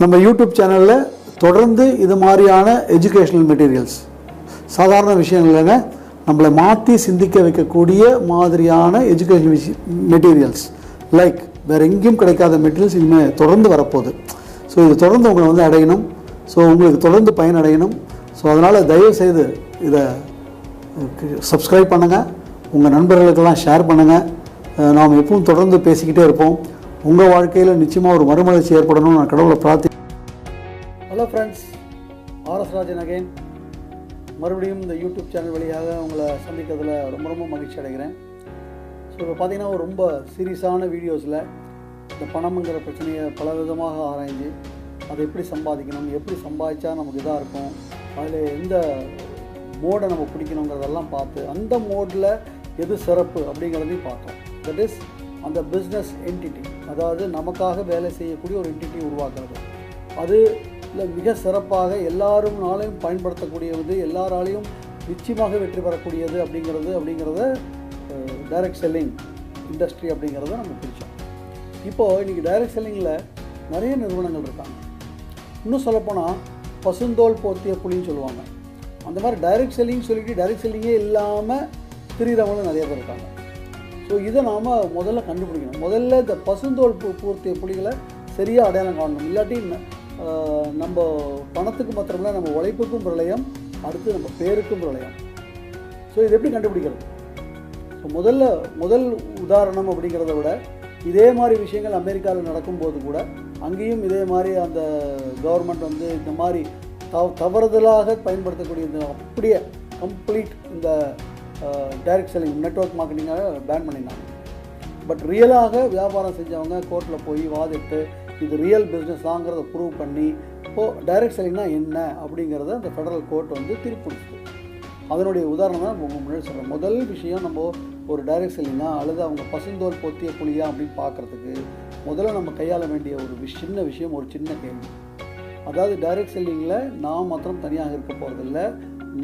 நம்ம யூடியூப் சேனலில் தொடர்ந்து இது மாதிரியான எஜுகேஷனல் மெட்டீரியல்ஸ், சாதாரண விஷயம் இல்லைங்க, நம்மளை மாற்றி சிந்திக்க வைக்கக்கூடிய மாதிரியான எஜுகேஷன் மெட்டீரியல்ஸ் லைக் வேறு எங்கேயும் கிடைக்காத மெட்டீரியல்ஸ் இனிமேல் தொடர்ந்து வரப்போகுது. ஸோ இது தொடர்ந்து உங்களை வந்து அடையணும். ஸோ உங்களுக்கு தொடர்ந்து பயனடையணும். ஸோ அதனால் தயவுசெய்து இதை சப்ஸ்கிரைப் பண்ணுங்கள், உங்கள் நண்பர்களுக்கெல்லாம் ஷேர் பண்ணுங்கள். நாம் எப்பவும் தொடர்ந்து பேசிக்கிட்டே இருப்போம். உங்கள் வாழ்க்கையில் நிச்சயமாக ஒரு மறுமலர்ச்சி ஏற்படணும்னு நான் கடவுளை hello friends, RS Rajan again. மறுபடியும் இந்த யூடியூப் சேனல் வழியாக உங்களை சந்திக்கிறதுல ரொம்ப ரொம்ப மகிழ்ச்சி அடைகிறேன். ஸோ இப்போ பார்த்திங்கன்னா ஒரு ரொம்ப சீரியஸான வீடியோஸில் இந்த பணம்ங்கிற பிரச்சனையை பல விதமாக ஆராய்ஞ்சு அதை எப்படி சம்பாதிக்கணும், எப்படி சம்பாதிச்சா நமக்கு இதாக இருக்கும், அதில் எந்த மோடை நம்ம பிடிக்கணுங்கிறதெல்லாம் பார்த்து அந்த மோடில் எது சிறப்பு அப்படிங்கிறதையும் பார்த்தோம். தட் இஸ் அந்த பிஸ்னஸ் என்டிட்டி, அதாவது நமக்காக வேலை செய்யக்கூடிய ஒரு என்டிட்டி உருவாக்குறது. அது இல்லை மிக சிறப்பாக எல்லாருனாலையும் பயன்படுத்தக்கூடியது, எல்லாராலையும் நிச்சயமாக வெற்றி பெறக்கூடியது அப்படிங்கிறத டைரக்ட் செல்லிங் இண்டஸ்ட்ரி அப்படிங்கிறத நம்ம பிரித்தோம். இப்போது இன்றைக்கி டைரக்ட் செல்லிங்கில் நிறைய நிறுவனங்கள் இருக்காங்க. இன்னும் சொல்லப்போனால் பசுந்தோல் போத்திய புலின்னு சொல்லுவாங்க. அந்த மாதிரி டைரக்ட் செல்லிங் சொல்லிட்டு டைரக்ட் செல்லிங்கே இல்லாமல் திரிகிறவங்களும் நிறைய பேர் இருக்காங்க. ஸோ இதை நாம் முதல்ல கண்டுபிடிக்கணும். முதல்ல இந்த பசுந்தோல் பூர்த்திய புலிகளை சரியாக அடையாளம் காணணும். இல்லாட்டி நம்ம பணத்துக்கு மாத்திரமில்ல, நம்ம உழைப்புக்கும் பிரளயம், அடுத்து நம்ம பேருக்கும் பிரளயம். ஸோ இது எப்படி கண்டுபிடிக்கிறது? ஸோ முதல் உதாரணம் அப்படிங்கிறத விட இதே மாதிரி விஷயங்கள் அமெரிக்காவில் நடக்கும்போது கூட அங்கேயும் இதே மாதிரி அந்த கவர்மெண்ட் வந்து இந்த மாதிரி தவறுதலாக பயன்படுத்தக்கூடிய இந்த அப்படியே கம்ப்ளீட் இந்த டைரக்ட் செல்லிங் நெட்வொர்க் மார்க்கெட்டிங்காக பேன் பண்ணியிருந்தாங்க. பட் ரியலாக வியாபாரம் செஞ்சவங்க கோர்ட்டில் போய் வாதிட்டு இது ரியல் பிஸ்னஸ் தாங்கிறத ப்ரூவ் பண்ணி இப்போது டைரக்ட் செல்லிங்னா என்ன அப்படிங்கிறத அந்த ஃபெடரல் கோர்ட் வந்து தீர்ப்புடுச்சு. அதனுடைய உதாரணம் தான் உங்கள் முன்னாடி சொல்கிறேன். முதல் விஷயம், நம்ம ஒரு டைரக்ட் செல்லிங்கா அல்லது அவங்க பசுந்தோல் பொத்திய புலியா அப்படின்னு பார்க்குறதுக்கு முதல்ல நம்ம கையாள வேண்டிய ஒரு சின்ன விஷயம், ஒரு சின்ன கேள்வி. அதாவது டைரக்ட் செல்லிங்கில் நாம் மாத்திரம் தனியாக இருக்க போகிறதில்ல,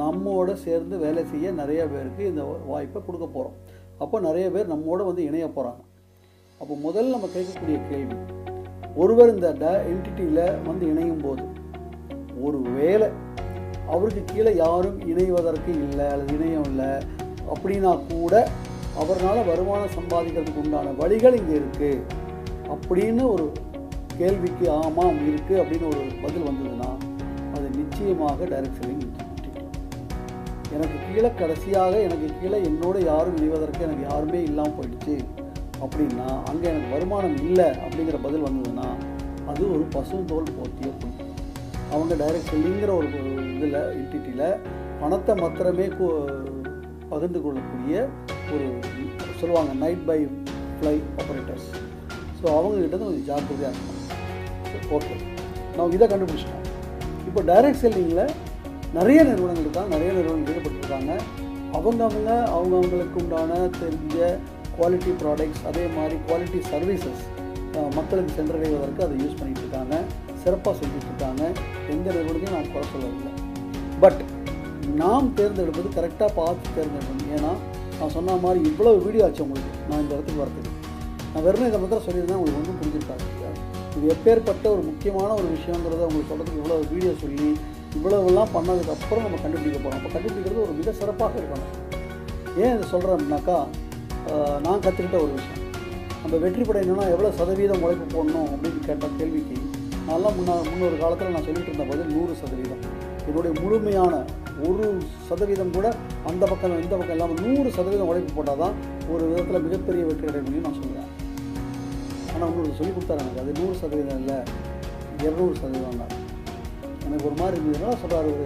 நம்மோடு சேர்ந்து வேலை செய்ய நிறைய பேருக்கு இந்த வாய்ப்பை கொடுக்க போகிறோம். அப்போ நிறைய பேர் நம்மோடு வந்து இணைய போகிறாங்க. அப்போ முதல்ல நம்ம கேட்கக்கூடிய கேள்வி, ஒருவர் இந்த என்டிட்டியில் வந்து இணையும் போது ஒரு வேளை அவருக்கு கீழே யாரும் இணைவதற்கு இல்லை அல்லது இணையம் இல்லை அப்படின்னா கூட அவரால் வருமானம் சம்பாதிக்கிறதுக்கு உண்டான வழிகள் இங்கே இருக்குது அப்படின்னு ஒரு கேள்விக்கு ஆமாம் இருக்குது அப்படின்னு ஒரு பதில் வந்ததுன்னா அது நிச்சயமாக டைரக்ட் செல்லிங் என்டிட்டி. எனக்கு கீழே கடைசியாக எனக்கு கீழே என்னோட யாரும் இணைவதற்கு எனக்கு யாருமே இல்லாமல் போயிடுச்சு அப்படின்னா, அங்கே எனக்கு வருமானம் இல்லை அப்படிங்கிற பதில் வந்ததுன்னா அது ஒரு பசுந்தோல் போத்திய புலி. அவங்க டைரக்ட் செல்லிங்கிற ஒரு இதில் என்டிட்டியில் பணத்தை மாத்திரமே பகிர்ந்து கொள்ளக்கூடிய ஒரு சொல்லுவாங்க night by fly operators. So அவங்ககிட்ட கொஞ்சம் ஜாக்கிரதையாக இருக்கணும். ஓகே, நான் இதை கண்டுபிடிச்சிட்டோம். இப்போ டைரக்ட் செல்லிங்கில் நிறைய நிறுவனங்கள் இருக்காங்க, நிறைய நிறுவனங்கள் ஈடுபட்டுருக்காங்க. அவங்களுக்கு உண்டான தெரிஞ்ச குவாலிட்டி ப்ராடக்ட்ஸ், அதே மாதிரி குவாலிட்டி சர்வீசஸ் மக்களுக்கு சென்றடைவதற்கு அதை யூஸ் பண்ணிகிட்டு இருக்காங்க, சிறப்பாக செஞ்சுட்டு இருக்காங்க. எந்த நிறுவனத்தையும் நான் குறை சொல்லவில்லை. பட் நாம் தேர்ந்தெடுப்பது கரெக்டாக பார்த்து தேர்ந்தெடுக்கணும். ஏன்னா நான் சொன்ன மாதிரி இவ்வளோ வீடியோ ஆச்சு உங்களுக்கு நான் இந்த இடத்துக்கு வரத்துக்கு. நான் வெறும் இதை மாத்திரம் சொல்லியிருந்தேன், உங்களுக்கு ஒன்றும் புரிஞ்சிருக்காங்க. இது எப்பேற்பட்ட ஒரு முக்கியமான ஒரு விஷயங்கிறத உங்களுக்கு சொல்கிறதுக்கு இவ்வளோ வீடியோ சொல்லி இவ்வளோவெல்லாம் பண்ணதுக்கப்புறம் நம்ம கண்டுபிடிக்க போகிறோம். அப்போ கண்டுபிடிக்கிறது ஒரு மிக சிறப்பாக இருக்கணும். ஏன் இதை சொல்கிறேன்னாக்கா, நான் கற்றுக்கிட்ட ஒரு விஷயம், நம்ம வெற்றி பெறணும்னா எவ்வளோ சதவீதம் உழைப்பு போடணும் அப்படின்னு கேட்ட கேள்விக்கு நான்லாம் முன்னொரு காலத்தில் நான் சொல்லிட்டு இருந்த போது 100%. என்னுடைய முழுமையான 1% கூட அந்த பக்கம் இந்த பக்கம் இல்லாமல் 100% உழைப்பு போட்டால் தான் ஒரு விதத்தில் மிகப்பெரிய வெற்றி அடைய முடியும் நான் சொல்கிறேன். ஆனால் இன்னொரு சொல்லி கொடுத்தாரு எனக்கு, அது 100% இல்லை, 200% தான். எனக்கு ஒரு மாதிரி இருந்தது. என்ன சொல்கிறாரு, ஒரு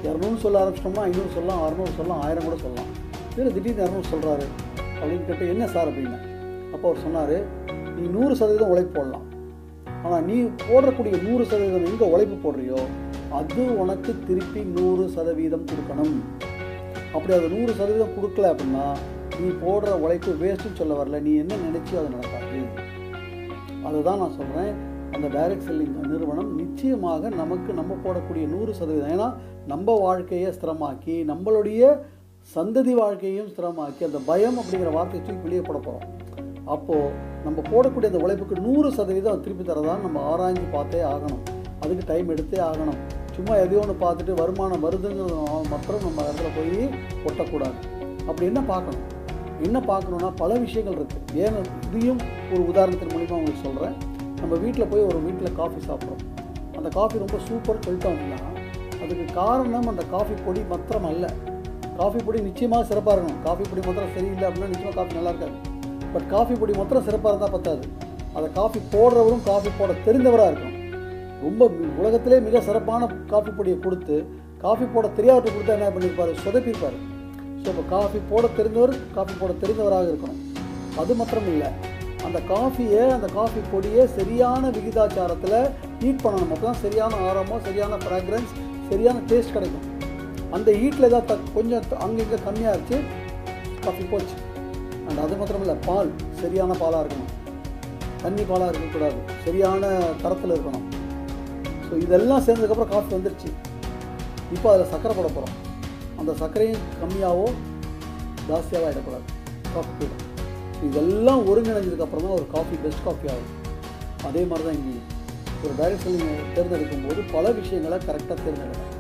200 சொல்ல ஆரம்பிச்சிட்டோம்னா 500 சொல்லலாம், 600 சொல்லலாம், 1000 கூட சொல்லலாம். இதில் திடீர்னு 200 சொல்கிறாரு அப்படின்னு கேட்டு என்ன சார் அப்படின்னு. அப்போ அவர் சொன்னார், நீ 100% உழைப்பு போடலாம், ஆனால் நீ போடக்கூடிய 100% எங்கே உழைப்பு போடுறியோ அது உனக்கு திருப்பி 100% கொடுக்கணும். அப்படி அது 100% கொடுக்கல அப்படின்னா நீ போடுற உழைப்பு வேஸ்ட்டுன்னு சொல்ல வரல, நீ என்ன நினைச்சியோ அது நடக்காது. அதுதான் நான் சொல்கிறேன். அந்த டைரக்ட் செல்லிங் நிறுவனம் நிச்சயமாக நம்ம போடக்கூடிய 100%, ஏன்னா நம்ம வாழ்க்கையை ஸ்திரமாக்கி நம்மளுடைய சந்ததி வாழ்க்கையையும் ஸ்திரமாக்கி அந்த பயம் அப்படிங்கிற வார்த்தையை தூக்கி வெளியே போட போகிறோம். அப்போது நம்ம போடக்கூடிய அந்த உழைப்புக்கு 100% திருப்பி தரதான் நம்ம ஆராய்ஞ்சு பார்த்தே ஆகணும். அதுக்கு டைம் எடுத்தே ஆகணும். சும்மா எதையோ ஒன்று பார்த்துட்டு வருமானம் வருதுங்கிறது மாத்திரம் நம்ம இடத்துல போய் ஒட்டக்கூடாது. அப்படி என்ன பார்க்கணுன்னா பல விஷயங்கள் இருக்குது. ஏன் இதையும் ஒரு உதாரணத்தின் மூலிமா உங்களுக்கு சொல்கிறேன். நம்ம வீட்டில் போய் ஒரு வீட்டில் காஃபி சாப்பிட்றோம். அந்த காஃபி ரொம்ப சூப்பர் சொல்லிட்டோம் அப்படின்னா அதுக்கு காரணம் அந்த காஃபி பொடி மாத்திரம் அல்ல. காஃபி பொடி நிச்சயமாக சிறப்பாக இருக்கணும். காஃபி பொடி மாத்திரம் சரியில்லை அப்படின்னா நிச்சயமாக காஃபி நல்லா இருக்காது. பட் காஃபி பொடி மாத்திரம் சிறப்பாக இருந்தால் பத்தாது. அதை காஃபி போடுறவரும் காஃபி போட தெரிந்தவராக இருக்கணும். ரொம்ப உலகத்திலே மிக சிறப்பான காஃபி பொடியை கொடுத்து காஃபி போட தெரியாதவர்கிட்ட கொடுத்தா என்ன பண்ணியிருப்பார், சொதப்பியிருப்பார். ஸோ இப்போ காஃபி போட தெரிந்தவர் காஃபி போட தெரிந்தவராக இருக்கணும். அது மாத்திரம் இல்லை, அந்த காஃபி பொடியை சரியான விகிதாச்சாரத்தில் ஹீட் பண்ணணும். அப்போ தான் சரியான ஆரம்பம், சரியான ஃப்ராக்ரன்ஸ், சரியான டேஸ்ட் கிடைக்கும். அந்த ஹீட்டில் ஏதாவது கொஞ்சம் அங்கங்கே கம்மியாக இருந்துச்சு, காஃபி போச்சு. அண்ட் அது மாத்திரம் இல்லை, பால் சரியான பாலாக இருக்கணும், தண்ணி பாலாக இருக்கக்கூடாது, சரியான தரத்தில் இருக்கணும். ஸோ இதெல்லாம் சேர்ந்ததுக்கப்புறம் காஃபி வந்துருச்சு. இப்போ அதில் சர்க்கரை போட போகிறோம். அந்த சர்க்கரையும் கம்மியாகவோ ஜாஸ்தியாகவோ ஆகிடக்கூடாது, காஃபி போடும். இதெல்லாம் ஒருங்கிணைஞ்சதுக்கப்புறம் தான் ஒரு காஃபி பெஸ்ட் காஃபி ஆகும். அதே மாதிரி தான் இங்கேயும் ஒரு டைரக்ட் செல்லிங் தேர்ந்தெடுக்கும் போது பல விஷயங்களை கரெக்டாக தேர்ந்தெடுக்கலாம்.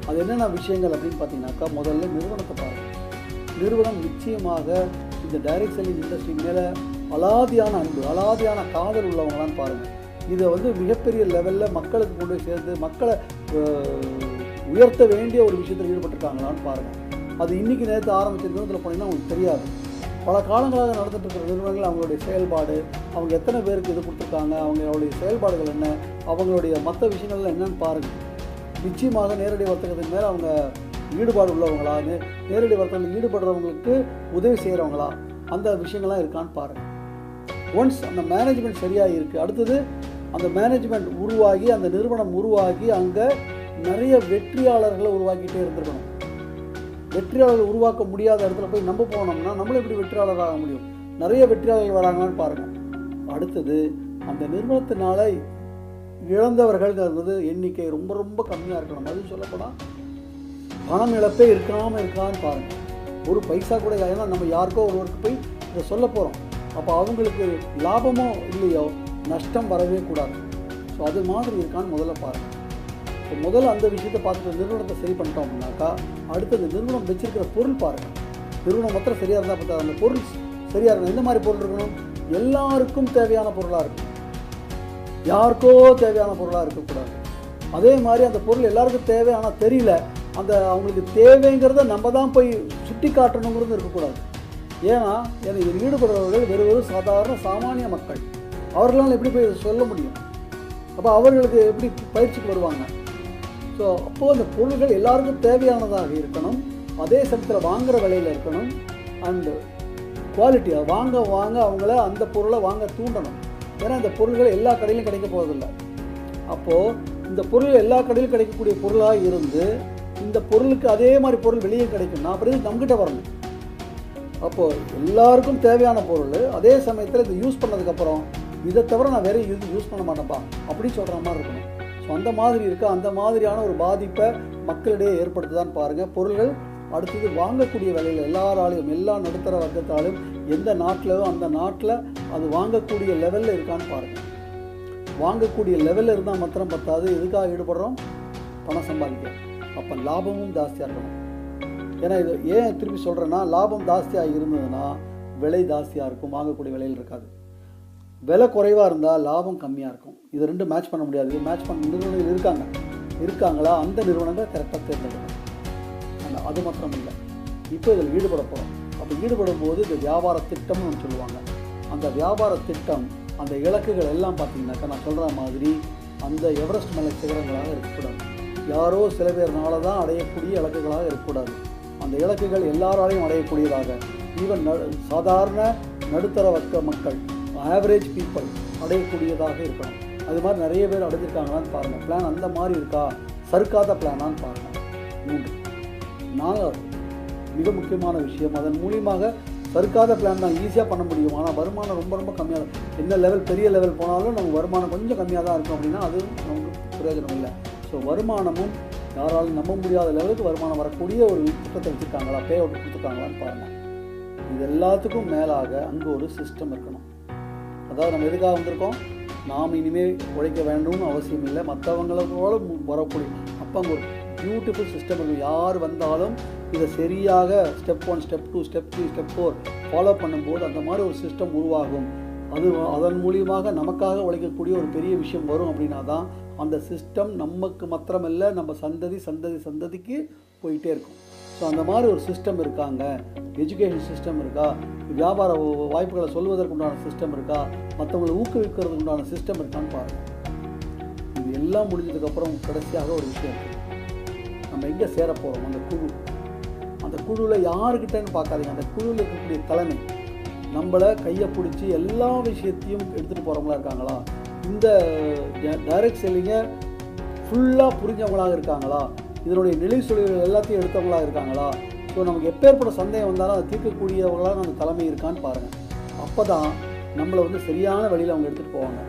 அது என்னென்ன விஷயங்கள் அப்படின்னு பார்த்தீங்கன்னாக்கா, முதல்ல நிறுவனத்தை பாருங்கள். நிறுவனம் நிச்சயமாக இந்த டைரக்ட் செல்லிங் இண்டஸ்ட்ரி மேலே அலாதியான அன்பு, அலாதியான காதல் உள்ளவங்களான்னு பாருங்கள். இதை மிகப்பெரிய லெவலில் மக்களுக்கு கொண்டு போய் சேர்ந்து மக்களை உயர்த்த வேண்டிய ஒரு விஷயத்தில் ஈடுபட்டிருக்காங்களான்னு பாருங்கள். அது இன்றைக்கி நேற்று ஆரம்பிச்ச நிறுவனத்தில் போனீங்கன்னா உங்களுக்கு தெரியாது. பல காலங்களாக நடந்துட்டு இருக்கிற நிறுவனங்கள் அவங்களுடைய செயல்பாடு, அவங்க எத்தனை பேருக்கு இது கொடுத்துருக்காங்க, அவங்களுடைய செயல்பாடுகள் என்ன, அவங்களுடைய மற்ற விஷயங்கள்லாம் என்னன்னு பாருங்கள். நிச்சயமாக நேரடி வர்த்தகத்தின் மேலே அவங்க ஈடுபாடு உள்ளவங்களா, நேரடி வர்த்தகத்தில் ஈடுபடுறவங்களுக்கு உதவி செய்கிறவங்களா, அந்த விஷயங்கள்லாம் இருக்கான்னு பாருங்கள். ஒன்ஸ் அந்த மேனேஜ்மெண்ட் சரியாக இருக்குது, அடுத்தது அந்த மேனேஜ்மெண்ட் உருவாகி, அந்த நிறுவனம் உருவாகி அங்கே நிறைய வெற்றியாளர்களை உருவாக்கிட்டே இருந்திருக்கணும். வெற்றியாளர்கள் உருவாக்க முடியாத இடத்துல போய் நம்ம போனோம்னா நம்மளும் எப்படி வெற்றியாளர் ஆக முடியும்? நிறைய வெற்றியாளர்கள் வராங்கன்னு பாருங்கள். அடுத்தது அந்த நிறுவனத்தினால இழந்தவர்கள்ங்கிறது எண்ணிக்கை ரொம்ப ரொம்ப கம்மியாக இருக்கணும். அதுவும் சொல்லப்போனால் பணம் இழப்பே இருக்கான்னு பாருங்கள். ஒரு பைசா கூட, ஏன்னா நம்ம யாருக்கோ ஒருவருக்கு போய் இதை சொல்ல போகிறோம். அப்போ அவங்களுக்கு லாபமோ இல்லையோ நஷ்டம் வரவே கூடாது. ஸோ அது மாதிரி இருக்கான்னு முதல்ல பாருங்கள். ஸோ முதல்ல அந்த விஷயத்தை பார்த்துட்டு நிறுவனத்தை சரி பண்ணிட்டோம் அப்படின்னாக்கா, அடுத்தது நிறுவனம் வச்சிருக்கிற பொருள் பாருங்கள். நிறுவனம் மாத்திரம் சரியாக இருந்தால் பார்த்தா அந்த பொருள் சரியாக இருக்கணும். எந்த மாதிரி பொருள் இருக்கணும்? எல்லாருக்கும் தேவையான பொருளாக இருக்கும், யாருக்கோ தேவையான பொருளாக இருக்கக்கூடாது. அதே மாதிரி அந்த பொருள் எல்லாருக்கும் தேவை, ஆனால் தெரியல, அந்த அவங்களுக்கு தேவைங்கிறத நம்ம தான் போய் சுட்டி காட்டணுங்கிறது இருக்கக்கூடாது. ஏன்னா இதில் ஈடுபடுறவர்கள் வெறும் சாதாரண சாமானிய மக்கள். அவர்களால் எப்படி போய் சொல்ல முடியும்? அப்போ அவர்களுக்கு எப்படி பயிற்சிக்கு வருவாங்க? ஸோ அப்போது அந்த பொருள்கள் எல்லாருக்கும் தேவையானதாக இருக்கணும், அதே சமயத்தில் வாங்குகிற விலையில் இருக்கணும், அண்டு குவாலிட்டியாக வாங்க அவங்கள அந்த பொருளை வாங்க தூண்டணும். ஏன்னா இந்த பொருள்கள் எல்லா கடையிலும் கிடைக்க போவதில்லை. அப்போது இந்த பொருள் எல்லா கடையிலும் கிடைக்கக்கூடிய பொருளாக இருந்து இந்த பொருளுக்கு அதே மாதிரி பொருள் வெளியே கிடைக்கும்னா அப்புறம் நம்மகிட்ட வரணும். அப்போது எல்லாருக்கும் தேவையான பொருள், அதே சமயத்தில் இது யூஸ் பண்ணதுக்கப்புறம் இதை தவிர நான் வேறு யூஸ் பண்ண மாட்டேன்ப்பா அப்படின்னு சொல்கிற மாதிரி இருக்கணும். ஸோ அந்த மாதிரி அந்த மாதிரியான ஒரு பாதிப்பை மக்களிடையே ஏற்படுத்துதான்னு பாருங்கள். பொருள்கள் அடுத்தது வாங்கக்கூடிய விலையில் எல்லாராலையும், எல்லா நடுத்தர வர்க்கத்தாலும் எந்த நாட்டிலையோ அந்த நாட்டில் அது வாங்கக்கூடிய லெவலில் இருக்கான்னு பாருங்கள். வாங்கக்கூடிய லெவலில் இருந்தால் மாத்திரம் பத்தாது. எதுக்காக ஈடுபடுறோம்? பணம் சம்பாதிக்க. அப்போ லாபமும் ஜாஸ்தியாக இருக்கணும். ஏன்னா இது ஏன் திருப்பி சொல்கிறேன்னா, லாபம் ஜாஸ்தியாக இருந்ததுன்னா விலை ஜாஸ்தியாக இருக்கும், வாங்கக்கூடிய விலையில் இருக்காது. விலை குறைவாக இருந்தால் லாபம் கம்மியாக இருக்கும். இது ரெண்டும் மேட்ச் பண்ண முடியாது. மேட்ச் பண்ண நிறுவனங்கள் இருக்காங்களா? அந்த நிறுவனங்கள் கரெக்டாக தேர்ந்தெடுக்கணும். அது மாத்திரம் இல்லை, இப்போ இதில் ஈடுபட போகிறோம். அப்போ ஈடுபடும் போது இந்த வியாபார திட்டம்னு ஒன்று சொல்லுவாங்க. அந்த வியாபார திட்டம், அந்த இலக்குகள் எல்லாம் பார்த்தீங்கன்னாக்கா நான் சொல்கிற மாதிரி அந்த எவரெஸ்ட் மலை சிகரங்களாக இருக்கக்கூடாது. யாரோ சில பேர்னால தான் அடையக்கூடிய இலக்குகளாக இருக்கக்கூடாது. அந்த இலக்குகள் எல்லாராலையும் அடையக்கூடியதாக, ஈவன் சாதாரண நடுத்தர வர்க்க மக்கள், ஆவரேஜ் பீப்புள் அடையக்கூடியதாக இருக்கணும். அது மாதிரி நிறைய பேர் அடைஞ்சிருக்காங்களான்னு பாருங்கள். பிளான் அந்த மாதிரி இருக்கா, சறுக்காத பிளானான்னு பாருங்கள். 3. 4வது மிக முக்கியமான விஷயம், அதன் மூலியமாக சறுக்காத பிளான் தான் ஈஸியாக பண்ண முடியும். ஆனால் வருமானம் ரொம்ப ரொம்ப கம்மியாக இருக்கும். என்ன லெவல் பெரிய லெவல் போனாலும் நமக்கு வருமானம் கொஞ்சம் கம்மியாக தான் இருக்கும் அப்படின்னா அது நமக்கு பிரயோஜனம் இல்லை. ஸோ வருமானமும் யாராலும் நம்ப முடியாத லெவலுக்கு வருமானம் வரக்கூடிய ஒரு திட்டத்தை வச்சுருக்காங்களா, பே அவுட் கொடுத்துருக்காங்களான்னு பாருங்கள். இது எல்லாத்துக்கும் மேலாக அங்கே ஒரு சிஸ்டம் இருக்கணும். அதாவது நம்ம எதுக்காக வந்திருக்கோம்? நாம் இனிமேல் உழைக்க வேண்டும்னு அவசியம் இல்லை. மற்றவங்களோட வரக்கூடிய அப்போ அங்கே ஒரு பியூட்டிஃபுல் சிஸ்டம் இருக்கும். யார் வந்தாலும் இதை சரியாக step 1 step 2 step 3 step 4 follow பண்ணும்போது அந்த மாதிரி ஒரு சிஸ்டம் உருவாகும். அதன் மூலியமாக நமக்காக உழைக்கக்கூடிய ஒரு பெரிய விஷயம் வரும். அப்படின்னா தான் அந்த சிஸ்டம் நமக்கு மாத்திரமல்ல, நம்ம சந்ததிக்கு போயிட்டே இருக்கும். ஸோ அந்த மாதிரி ஒரு சிஸ்டம் இருக்காங்க. எஜுகேஷன் சிஸ்டம் இருக்கா, வியாபார வாய்ப்புகளை சொல்வதற்கு உண்டான சிஸ்டம் இருக்கா, மற்றவங்களை ஊக்குவிக்கிறதுக்கு உண்டான சிஸ்டம் இருக்கான்னு பாருங்கள். இது எல்லாம் முடிஞ்சதுக்கப்புறம் கடைசியாக ஒரு விஷயம் இருக்குது. நம்ம எங்கே சேர போகிறோம்? அந்த குழுவில் யாருக்கிட்டன்னு பார்க்காதீங்க. அந்த குழுவில் இருக்கக்கூடிய தலைமை நம்மளை கையை பிடிச்சி எல்லா விஷயத்தையும் எடுத்துகிட்டு போகிறவங்களா இருக்காங்களா? இந்த டைரக்ட் செல்லிங்கை ஃபுல்லாக புரிஞ்சவங்களாக இருக்காங்களா? இதனுடைய நிலை சொல்லிகள் எல்லாத்தையும் எடுத்தவங்களாக இருக்காங்களா? ஸோ நமக்கு எப்பேற்பட்ட சந்தேகம் வந்தாலும் அதை தீர்க்கக்கூடியவங்களாக அந்த தலைமை இருக்கான்னு பாருங்கள். அப்போ தான் நம்மளை சரியான வழியில் அவங்க எடுத்துகிட்டு போவாங்க.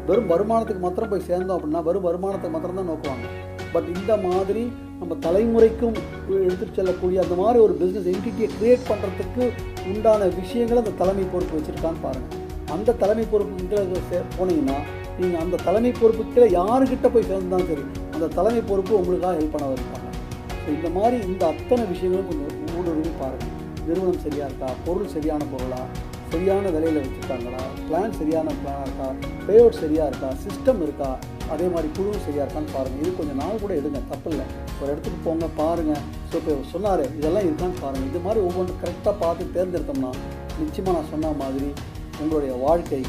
வெறும் வருமானத்துக்கு மாத்திரம் போய் சேர்ந்தோம் அப்படின்னா வெறும் வருமானத்தை மாத்திரம் தான் நோக்குவாங்க. பட் இந்த மாதிரி நம்ம தலைமுறைக்கும் எடுத்துகிட்டு செல்லக்கூடிய அந்த மாதிரி ஒரு பிஸ்னஸ் என்டிட்டியை க்ரியேட் பண்ணுறதுக்கு உண்டான விஷயங்களை அந்த தலைமை பொறுப்பு வச்சுருக்கான்னு பாருங்கள். அந்த தலைமை பொறுப்புக்கிட்ட போனீங்கன்னா நீங்கள் அந்த தலைமை பொறுப்புக்கிட்ட யாருக்கிட்ட போய் சேர்ந்தாலும் சரி, அந்த தலைமை பொறுப்பு உங்களுக்காக ஹெல்ப் பண்ண இருப்பாங்க. ஸோ இந்த மாதிரி இந்த அத்தனை விஷயங்களும் கொஞ்சம் ஊடுருவி பாருங்கள். நிறுவனம் சரியாக இருக்கா, பொருள் சரியான பொருளா, சரியான விலையில் வச்சுருக்காங்களா, பிளான் சரியான பிளானாக இருக்கா, பே அவுட் சரியாக இருக்கா, சிஸ்டம் இருக்கா, அதே மாதிரி குழு சரியாக இருக்கான்னு பாருங்கள். இது கொஞ்சம் நாள் கூட எடுங்க, தப்பு இல்லை. ஒரு இடத்துக்கு போங்க, பாருங்கள். ஸோ இப்போ சொன்னார் இதெல்லாம் இருக்கான்னு பாருங்கள். இது மாதிரி ஒவ்வொன்றும் கரெக்டாக பார்த்து தேர்ந்தெடுத்தோம்னா நிச்சயமாக நான் சொன்ன மாதிரி உங்களுடைய வாழ்க்கை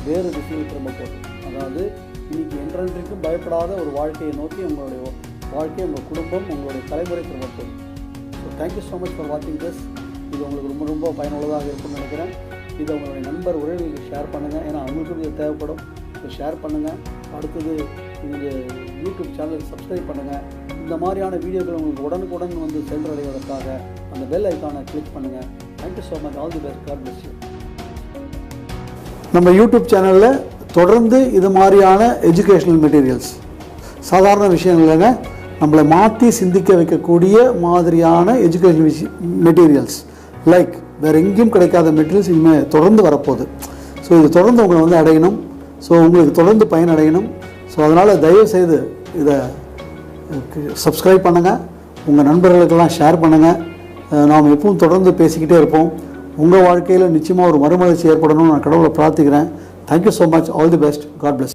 வேறு திசையில் திரும்ப போகும். அதாவது இன்றைக்கி என்றென்றைக்கும் பயப்படாத ஒரு வாழ்க்கையை நோக்கி உங்களுடைய வாழ்க்கை, உங்கள் குடும்பம், உங்களுடைய தலைமுறை திரும்ப போகும். So thank you so much for வாட்சிங் திஸ். இது உங்களுக்கு ரொம்ப ரொம்ப பயனுள்ளதாக இருக்கும்னு நினைக்கிறேன். இதை உங்களுடைய நண்பர் உறவுகளுக்கு ஷேர் பண்ணுங்கள். ஏன்னா அவங்களுக்கும் இது தேவைப்படும். ஸோ ஷேர் பண்ணுங்கள். அடுத்தது இந்த யூடியூப் சேனலுக்கு சப்ஸ்கிரைப் பண்ணுங்கள். இந்த மாதிரியான வீடியோக்கள் உங்களுக்கு உடனுக்குடன் சென்றடைவதற்காக அந்த பெல் ஐக்கானை கிளிக் பண்ணுங்கள். Thank you so much. All the best. God bless you. நம்ம யூடியூப் சேனலில் தொடர்ந்து இது மாதிரியான எஜுகேஷ்னல் மெட்டீரியல்ஸ், சாதாரண விஷயங்கள்ங்க, நம்மளை மாற்றி சிந்திக்க வைக்கக்கூடிய மாதிரியான எஜுகேஷன் மெட்டீரியல்ஸ் லைக் வேறு எங்கேயும் கிடைக்காத மெட்டீரியல்ஸ் இனிமேல் தொடர்ந்து வரப்போகுது. ஸோ இது தொடர்ந்து உங்களை அடையணும். ஸோ உங்களுக்கு தொடர்ந்து பயனடையணும். ஸோ அதனால் தயவுசெய்து இதை சப்ஸ்கிரைப் பண்ணுங்கள், உங்கள் நண்பர்களுக்கெல்லாம் ஷேர் பண்ணுங்கள். நாம் எப்பவும் தொடர்ந்து பேசிக்கிட்டே இருப்போம். உங்கள் வாழ்க்கையில் நிச்சயமாக ஒரு மறுமலர்ச்சி ஏற்படணும்னு நான் கடவுளை பிரார்த்திக்கிறேன். Thank you so much. All the best. God plus.